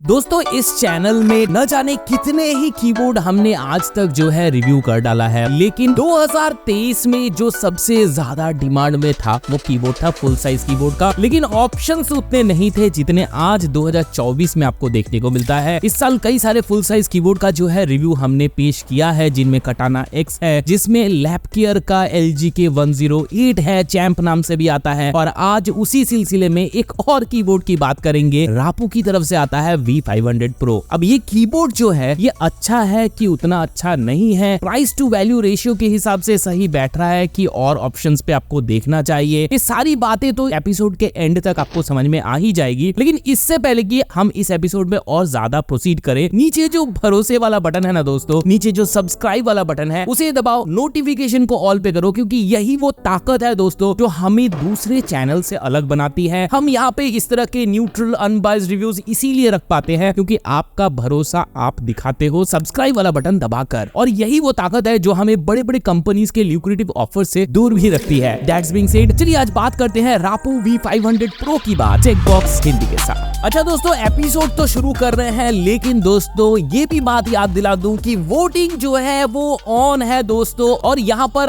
दोस्तों इस चैनल में न जाने कितने ही कीबोर्ड हमने आज तक जो है रिव्यू कर डाला है, लेकिन 2023 में जो सबसे ज्यादा डिमांड में था वो कीबोर्ड था फुल साइज कीबोर्ड का। लेकिन ऑप्शंस उतने नहीं थे जितने आज 2024 में आपको देखने को मिलता है। इस साल कई सारे फुल साइज कीबोर्ड का जो है रिव्यू हमने पेश किया है, जिनमें कटाना X है, जिसमें लैपकियर का LG के 108 है, चैंप नाम से भी आता है। और आज उसी सिलसिले में एक और कीबोर्ड की बात करेंगे, रापू की तरफ से आता है V500 Pro। अब ये कीबोर्ड जो है ये अच्छा है कि उतना अच्छा नहीं है, प्राइस टू वैल्यू रेशियो के हिसाब से सही बैठ रहा है कि और ऑप्शंस पे आपको देखना चाहिए, ये सारी बातें तो एपिसोड के एंड तक आपको समझ में आ ही जाएगी। लेकिन इससे पहले कि हम इस एपिसोड में और ज्यादा प्रोसीड करें, नीचे जो भरोसे वाला बटन है ना दोस्तों, नीचे जो सब्सक्राइब वाला बटन है उसे दबाओ, नोटिफिकेशन को ऑल पे करो, क्योंकि यही वो ताकत है दोस्तों जो हमें दूसरे चैनल से अलग बनाती है। हम यहाँ पे इस तरह के न्यूट्रल अनबायस्ड रिव्यूज इसीलिए रख पाते हैं क्योंकि आपका भरोसा आप दिखाते हो सब्सक्राइब वाला बटन दबाकर, और यही वो ताकत है जो हमें बड़े बड़े कंपनीज के ल्यूक्रेटिव ऑफर से दूर भी रखती है। दैट्स बीइंग सेड, चलिए आज बात करते हैं रापू V500 Pro की बात चेक बॉक्स हिंदी के साथ। अच्छा दोस्तों, एपिसोड तो शुरू कर रहे हैं, लेकिन दोस्तों ये भी बात याद दिला दूं कि वोटिंग जो है वो ऑन है दोस्तों, और यहाँ पर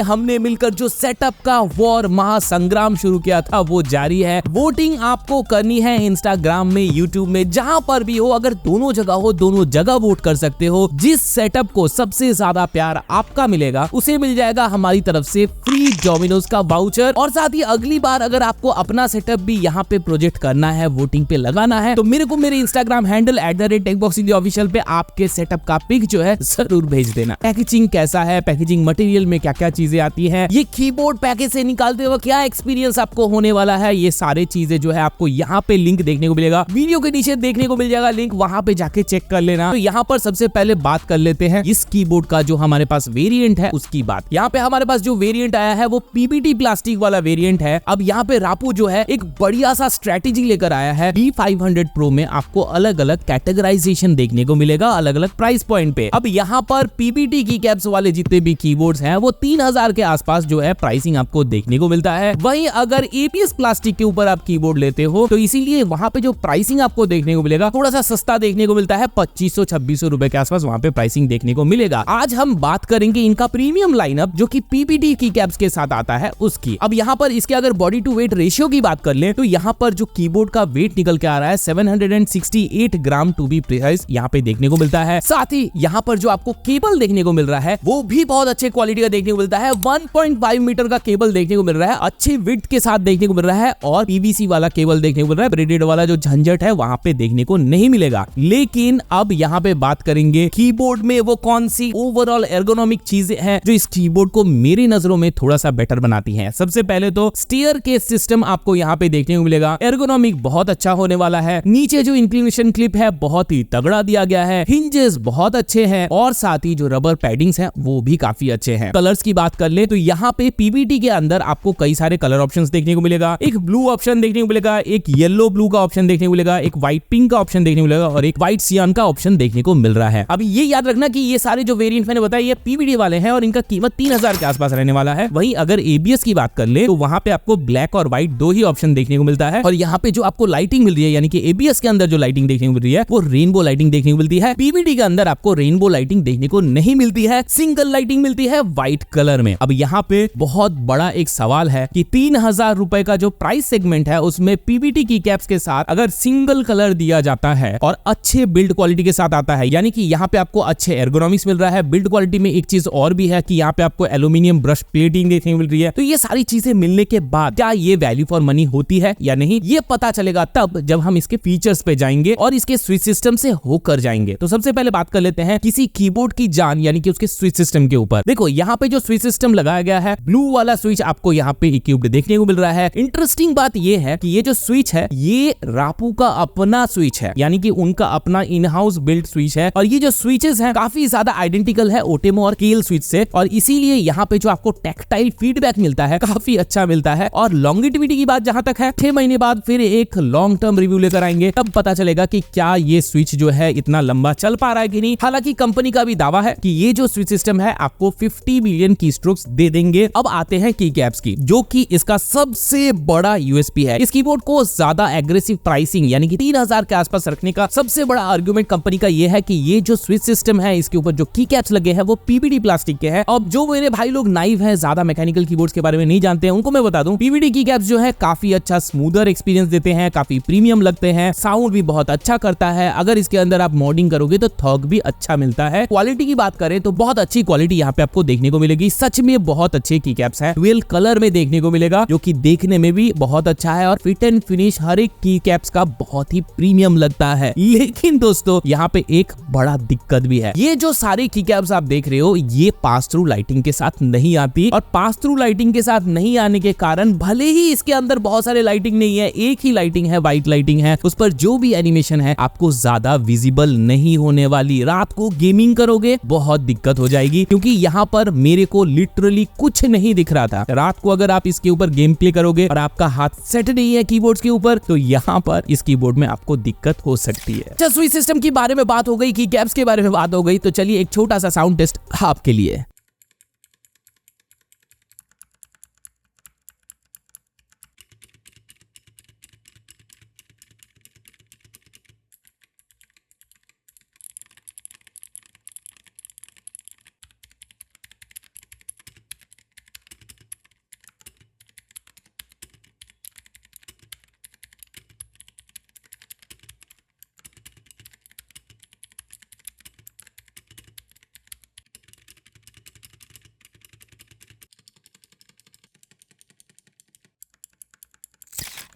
हमने मिलकर जो सेटअप का वॉर महासंग्राम शुरू किया था वो जारी है। वोटिंग आपको करनी है इंस्टाग्राम में, यूट्यूब में, जहां पर भी हो, अगर दोनों जगह हो दोनों जगह वोट कर सकते हो। जिस सेटअप को सबसे ज्यादा प्यार आपका मिलेगा उसे मिल जाएगा हमारी तरफ से फ्री डोमिनोज का वाउचर। और साथ ही अगली बार अगर आपको अपना सेटअप भी यहाँ पे प्रोजेक्ट करना है, वोटिंग पे लगाना है, तो मेरे को मेरे इंस्टाग्राम हैंडल @techboxindia पे आपके सेटअप का पिक जो है जरूर भेज देना। पैकेजिंग कैसा है, पैकेजिंग मटेरियल में क्या क्या चीजें आती है, ये कीबोर्ड पैकेज से निकालते हुए क्या एक्सपीरियंस आपको होने वाला है, ये सारे चीजें जो है आपको यहाँ पे लिंक देखने को मिलेगा, वीडियो के नीचे देखने को मिल जाएगा लिंक, वहां पे जाके चेक कर लेना। तो यहाँ पर सबसे पहले बात कर लेते हैं इस कीबोर्ड का जो हमारे पास वेरिएंट है उसकी बात। यहाँ पे हमारे पास जो वेरिएंट आया है वो PBT प्लास्टिक वाला वेरिएंट है। अब यहाँ पे रापू जो है एक बढ़िया सा स्ट्रेटेजी लेकर आया है। V500 Pro में आपको अलग अलग कैटेगराइजेशन देखने को मिलेगा, अलग अलग प्राइस पॉइंट पे। अब यहाँ पर PBT की कैप्स वाले जितने भी कीबोर्ड्स हैं वो 3000 के आसपास जो है प्राइसिंग आपको देखने को मिलता है। वहीं अगर ABS प्लास्टिक के ऊपर आप कीबोर्ड लेते हो तो इसीलिए वहां पे जो प्राइसिंग आपको देखने को मिलेगा थोड़ा सा सस्ता देखने को मिलता है, 2500-2600 रुपए के आसपास वहां पे प्राइसिंग देखने को मिलेगा। आज हम बात करेंगे इनका प्रीमियम लाइनअप जो कि PBT की कैप्स के साथ आता है उसकी। अब यहाँ पर इसके अगर बॉडी टू वेट रेशियो की बात कर ले तो यहाँ पर जो कीबोर्ड का वेट निकल के आ रहा है 768 ग्राम टू बी प्रिसाइज यहाँ पे देखने को मिलता है। साथ ही यहाँ पर जो आपको केबल देखने को मिल रहा है वो भी बहुत अच्छे क्वालिटी का देखने को मिलता है। 1.5 मीटर का केबल देखने को मिल रहा है, अच्छे विड्थ के साथ देखने को मिल रहा है, और PVC वाला केबल देखने को मिल रहा है। ब्रेडेड वाला जो झंझट है वहां पे देखने को नहीं मिलेगा। लेकिन अब यहाँ पे बात करेंगे कीबोर्ड में वो कौन सी ओवरऑल एर्गोनॉमिक चीजें हैं जो इस कीबोर्ड को मेरी नजरों में थोड़ा सा बेटर बनाती हैं। सबसे पहले तो स्टीयर केस सिस्टम आपको यहाँ पे देखने को मिलेगा, एर्गोनॉमिक बहुत अच्छा होने वाला है। नीचे जो इंक्लिनेशन क्लिप है बहुत ही तगड़ा दिया गया है, हिंजेस बहुत अच्छे हैं, और साथ ही जो रबर पैडिंग्स हैं वो भी काफी अच्छे हैं। कलर्स की बात कर ले तो यहाँ पे PBT के अंदर आपको कई सारे कलर ऑप्शंस देखने को मिलेगा। एक ब्लू ऑप्शन देखने को मिलेगा, एक येलो ब्लू का ऑप्शन देखने को मिलेगा, एक व्हाइट पिंक का ऑप्शन देखने को मिलेगा, और एक व्हाइट सियान का ऑप्शन देखने को मिल रहा है। अब ये याद रखना कि ये सारे जो वेरिएंट मैंने बताया ये PBT वाले हैं और इनका कीमत 3000 के आसपास रहने वाला है। वहीं अगर ABS की बात कर ले तो वहां पे आपको ब्लैक और व्हाइट दो ही ऑप्शन देखने को मिलता है, और यहाँ पे जो आपको लाइटिंग मिल रही है यानी कि ABS के अंदर जो लाइटिंग देखने को मिल रही है वो रेनबो लाइटिंग देखने को मिलती है। PBT के अंदर आपको रेनबो लाइटिंग देखने को नहीं मिलती है, सिंगल लाइटिंग मिलती है व्हाइट कलर में। अब यहाँ पे बहुत बड़ा एक सवाल है कि 3000 रुपए का जो प्राइस सेगमेंट है उसमें PBT की कैप्स के साथ अगर सिंगल कलर दिया जाता है और अच्छे बिल्ड क्वालिटी के साथ आता है, यानी कि यहाँ पे आपको अच्छे एर्गोनॉमिक्स मिल रहा है। बिल्ड क्वालिटी में एक चीज और भी है कि यहाँ पे आपको एल्यूमिनियम ब्रश प्लेटिंग देखने को मिल रही है। तो ये सारी चीजें मिलने के बाद क्या ये वैल्यू फॉर मनी होती है या नहीं, ये पता चलेगा तब जब हम इसके फीचर्स पे जाएंगे और इसके स्विच सिस्टम से होकर जाएंगे। तो सबसे पहले बात कर लेते हैं किसी कीबोर्ड की जान यानी कि उसके स्विच सिस्टम के ऊपर। देखो यहाँ पे जो स्विच सिस्टम लगाया गया है, ब्लू वाला स्विच आपको यहाँ पे इक्विप्ड देखने को मिल रहा है। इंटरेस्टिंग बात ये है कि ये जो स्विच है ये रापू का अपना स्विच है, यानी कि उनका अपना इन हाउस बिल्ड स्विच है, और ये जो स्विचेस हैं काफी ज्यादा आइडेंटिकल है ओटेमो और केल स्विच से, और इसीलिए यहाँ पे जो आपको टैक्टाइल फीडबैक मिलता है काफी अच्छा मिलता है। और लॉन्गिटिविटी की बात जहां तक है, 6 महीने बाद फिर एक लॉन्ग टर्म रिव्यू लेकर आएंगे, तब पता चलेगा कि क्या ये स्विच जो है इतना लंबा चल पा रहा है कि नहीं। हालांकि कंपनी का भी दावा है कि ये जो स्विच सिस्टम है आपको 50 मिलियन की स्ट्रोक्स दे देंगे। अब आते हैं की कैप्स की, जो कि इसका सबसे बड़ा USP है। इस कीबोर्ड को ज्यादा एग्रेसिव प्राइसिंग यानी कि 3000 के आसपास रखने का सबसे बड़ा आर्गुमेंट कंपनी का ये है कि ये जो स्विच सिस्टम है इसके ऊपर जो की कैप्स लगे हैं वो पीवीडी प्लास्टिक के हैं। अब जो मेरे भाई लोग नाइव हैं, ज्यादा मैकेनिकल कीबोर्ड्स के बारे में नहीं जानते हैं, उनको मैं बता दूं पीवीडी की कैप्स जो है काफी अच्छा स्मूदर एक्सपीरियंस देते हैं, काफी प्रीमियम लगते हैं, साउंड भी बहुत अच्छा करता है। अगर इसके अंदर आप मॉडिंग करोगे तो थॉक भी अच्छा मिलता है। क्वालिटी की बात करें तो बहुत अच्छी क्वालिटी यहाँ पे आपको देखने को मिलेगी। सच में बहुत अच्छे की कैप्स है, डुअल कलर में देखने को मिलेगा जो कि देखने में भी बहुत अच्छा है और फिट एंड फिनिश हर एक की कैप्स का बहुत ही प्रीमियम लगता है। लेकिन दोस्तों यहाँ पे एक बड़ा दिक्कत भी है, ये जो सारी की कैप्स आप देख रहे हो ये पास थ्रू लाइटिंग के साथ नहीं आती और पास थ्रू लाइटिंग के साथ नहीं आने के कारण भले ही इसके अंदर बहुत सारे लाइटिंग नहीं है, एक ही लाइटिंग है, व्हाइट लाइटिंग है, उस पर जो भी एनिमेशन है आपको ज्यादा विजिबल नहीं होने वाली। रात को गेमिंग करोगे बहुत दिक्कत हो जाएगी क्योंकि यहाँ पर मेरे को लिटरली कुछ नहीं दिख रहा था। रात को अगर आप इसके ऊपर गेम प्ले करोगे और आपका हाथ सेट नहीं है कीबोर्ड के ऊपर तो यहाँ पर इस कीबोर्ड में आपको दिक्कत हो सकती है। अच्छा, स्विच सिस्टम के बारे में बात हो गई, की कैप्स के बारे में बात हो गई, तो चलिए एक छोटा सा साउंड टेस्ट आपके लिए।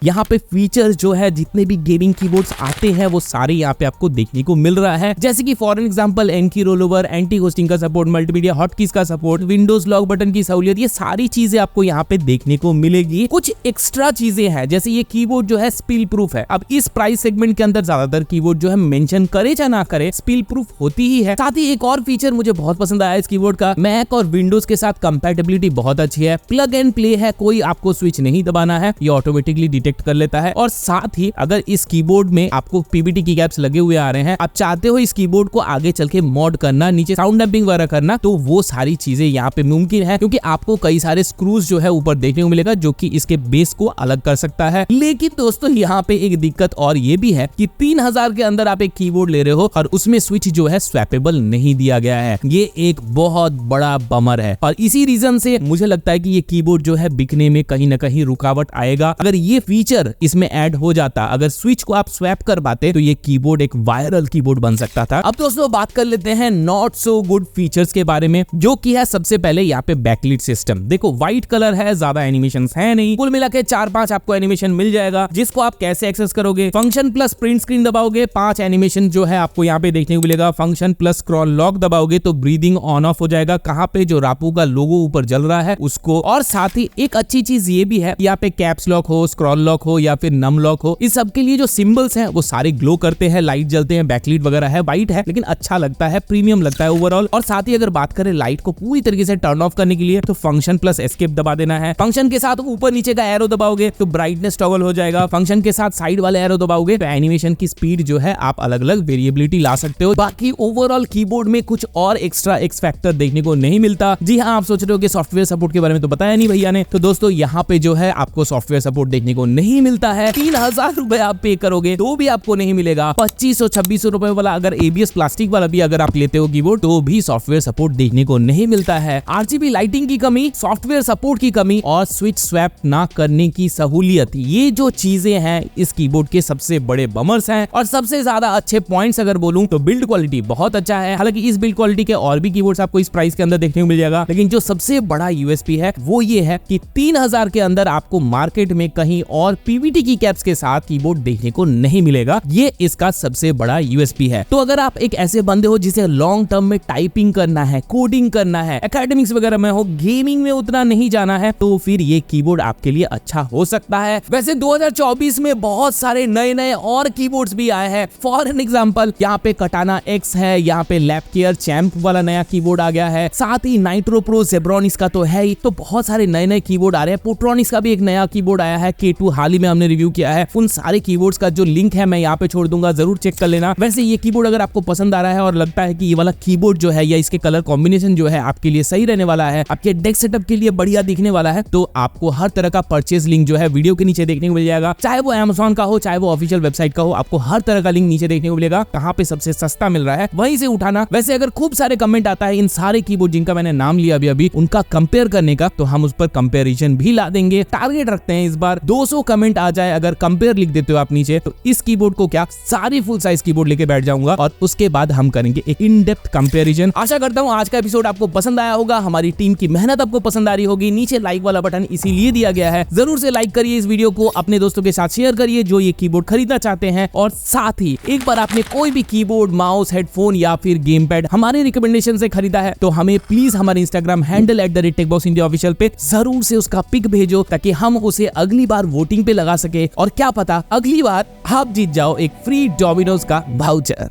यहाँ पे फीचर्स जो है जितने भी गेमिंग कीबोर्ड्स आते हैं वो सारे यहाँ पे आपको देखने को मिल रहा है, जैसे कि for example एनकी rollover, anti hosting का सपोर्ट, मल्टीमीडिया हॉटकीज का सपोर्ट, विंडोज लॉक बटन की सहूलियत, ये सारी चीजें आपको यहाँ पे देखने को मिलेगी। कुछ एक्स्ट्रा चीजें हैं जैसे ये कीबोर्ड जो है स्पिल प्रूफ है। अब इस प्राइस सेगमेंट के अंदर ज्यादातर कीबोर्ड जो है मेंशन करे या ना करे स्पिल प्रूफ होती ही है। साथ ही एक और फीचर मुझे बहुत पसंद आया इस कीबोर्ड का, मैक और विंडोज के साथ कंपैटिबिलिटी बहुत अच्छी है, प्लग एंड प्ले है, कोई आपको स्विच नहीं दबाना है, ये ऑटोमेटिकली डिटेक्ट कर लेता है। और साथ ही अगर इस कीबोर्ड में आपको पीवीटी की कैप्स लगे हुए आ रहे हैं, आप चाहते हो इस कीबोर्ड को आगे चल के मॉड करना, नीचे साउंड डंपिंग वगैरह करना, तो वो सारी चीजें यहाँ पे मुमकिन है क्योंकि आपको कई सारे स्क्रूज जो है ऊपर देखने को मिलेगा जो कि इसके बेस को अलग कर सकता है। लेकिन दोस्तों यहाँ पे एक दिक्कत और ये भी है कि 3000 के अंदर आप एक कीबोर्ड ले रहे हो और उसमें स्विच जो है स्वैपेबल नहीं दिया गया है। ये एक बहुत बड़ा बमर है और इसी रीजन से मुझे लगता है कि ये कीबोर्ड जो है बिकने में कहीं ना कहीं रुकावट आएगा। अगर ये फीचर इसमें ऐड हो जाता, अगर स्विच को आप स्वैप कर पाते तो ये कीबोर्ड एक वायरल कीबोर्ड बन सकता था। अब दोस्तों बात कर लेते हैं नॉट सो गुड फीचर्स के बारे में, जो कि है सबसे पहले यहाँ पे बैकलिट सिस्टम। देखो व्हाइट कलर है, ज्यादा एनिमेशंस है नहीं, कुल मिला के 4-5 आपको एनिमेशन मिल जाएगा जिसको आप कैसे एक्सेस करोगे, फंक्शन प्लस प्रिंट स्क्रीन दबाओगे 5 एनिमेशन जो है आपको यहाँ पे देखने को मिलेगा, फंक्शन प्लस स्क्रॉल लॉक दबाओगे तो ब्रीदिंग ऑन ऑफ हो जाएगा, कहाँ पे जो रापू का लोगो ऊपर जल रहा है उसको। और साथ ही एक अच्छी चीज ये भी है, यहाँ पे कैप्स लॉक हो, स्क्रॉल लॉक हो या फिर नम लॉक हो, इस सब के लिए जो सिंबल्स हैं वो सारे ग्लो करते हैं, लाइट जलते हैं, बैकलाइट वगैरह है, व्हाइट है लेकिन अच्छा लगता है, प्रीमियम लगता है ओवरऑल। और साथ ही अगर बात करें लाइट को पूरी तरीके से टर्न ऑफ करने के लिए तो फंक्शन प्लस एस्केप दबा देना है, फंक्शन के साथ ऊपर नीचे का एरो दबाओगे तो ब्राइटनेस टॉगल हो जाएगा, फंक्शन के साथ साइड वाले एरो दबाओगे तो एनिमेशन की स्पीड जो है आप अलग अलग वेरिएबिलिटी ला सकते हो। बाकी ओवरऑल कीबोर्ड में कुछ और एक्स्ट्रा एक्स फैक्टर देखने को नहीं मिलता। जी हाँ, आप सोच रहे हो कि सॉफ्टवेयर सपोर्ट के बारे में तो बताया नहीं भैया ने, तो दोस्तों यहाँ पे जो है आपको सॉफ्टवेयर सपोर्ट देखने को नहीं मिलता है। 3000 रुपए आप पे करोगे तो भी आपको नहीं मिलेगा। 2500-2600 रुपए वाला अगर एबीएस प्लास्टिक वाला भी अगर आप लेते हो कीबोर्ड तो भी सॉफ्टवेयर सपोर्ट देखने को नहीं मिलता है। आरजीबी लाइटिंग की कमी, सॉफ्टवेयर सपोर्ट की कमी और स्विच स्वैप ना करने की सहूलियत, ये जो चीजें हैं इस कीबोर्ड के सबसे बड़े बमर्स हैं। और सबसे ज्यादा अच्छे पॉइंट्स अगर बोलूं तो बिल्ड क्वालिटी बहुत अच्छा है। हालांकि इस बिल्ड क्वालिटी के और भी कीबोर्ड्स आपको इस प्राइस के अंदर देखने को मिल जाएगा, लेकिन जो सबसे बड़ा यूएसपी है वो ये है कि 3000 के अंदर आपको मार्केट में कहीं और पीवीटी की कैप्स के साथ कीबोर्ड देखने को नहीं मिलेगा। ये इसका सबसे बड़ा यूएसपी है। तो अगर आप एक ऐसे बंदे हो जिसे लॉन्ग टर्म में टाइपिंग करना है, कोडिंग करना है, एकेडमिक्स वगैरह में हो, गेमिंग में उतना नहीं जाना है, तो फिर ये कीबोर्ड आपके लिए अच्छा हो सकता है। वैसे 2024 में बहुत सारे नए नए और कीबोर्ड्स भी आए हैं। फॉर एन एग्जांपल यहाँ पे कटाना एक्स है, यहाँ पे लैपकेयर चैंप वाला नया कीबोर्ड आ गया है, साथ ही नाइट्रो प्रो जेब्रॉनिक्स का तो है ही, तो बहुत सारे नए नए कीबोर्ड आ रहे हैं। पोट्रॉनिक्स का भी एक नया कीबोर्ड आया है, K2 हाल ही में हमने रिव्यू किया है, उन सारे कीबोर्ड्स का जो लिंक है मैं यहाँ पे छोड़ दूंगा, जरूर चेक कर लेना। वैसे ये कीबोर्ड अगर आपको पसंद आ रहा है और लगता है कि ये वाला कीबोर्ड जो है या इसके कलर कॉम्बिनेशन जो है आपके लिए सही रहने वाला है, आपके डेस्क सेटअप के लिए बढ़िया दिखने वाला है, तो आपको हर तरह का परचेज लिंक जो है वीडियो के नीचे देखने को मिल जाएगा। चाहे वो Amazon का हो, चाहे वो ऑफिशियल वेबसाइट का हो, आपको हर तरह का लिंक नीचे देखने को मिलेगा। कहाँ पे सबसे सस्ता मिल रहा है वहीं से उठाना। वैसे अगर खूब सारे कमेंट आता है इन सारे कीबोर्ड जिनका मैंने नाम लिया अभी उनका कंपेयर करने का, तो हम उस पर कंपेरिजन भी ला देंगे। टारगेट रखते हैं इस बार 200 कमेंट आ जाए, अगर कंपेयर लिख देते हो आप नीचे, तो इस कीबोर्ड को क्या सारी फुल साइज कीबोर्ड लेके बैठ जाऊंगा और उसके बाद हम करेंगे एक इन डेप्थ कंपैरिजन। आशा करता हूं आज का एपिसोड आपको पसंद आया होगा, हमारी टीम की मेहनत आपको पसंद आ रही होगी। नीचे लाइक वाला बटन इसीलिए दिया गया है, जरूर से लाइक करिए इस वीडियो को, अपने दोस्तों के साथ शेयर करिए जो ये कीबोर्ड खरीदना चाहते हैं। और साथ ही एक बार आपने कोई भी कीबोर्ड, माउस, हेडफोन या फिर गेम पैड हमारे रिकमेंडेशन से खरीदा है तो हमें प्लीज हमारे इंस्टाग्राम हैंडल @techboxindia ऑफिशियल पे जरूर से उसका पिक भेजो, ताकि हम उसे अगली बार वोटिंग पे लगा सके और क्या पता अगली बार आप जीत जाओ एक फ्री डोमिनोज का वाउचर।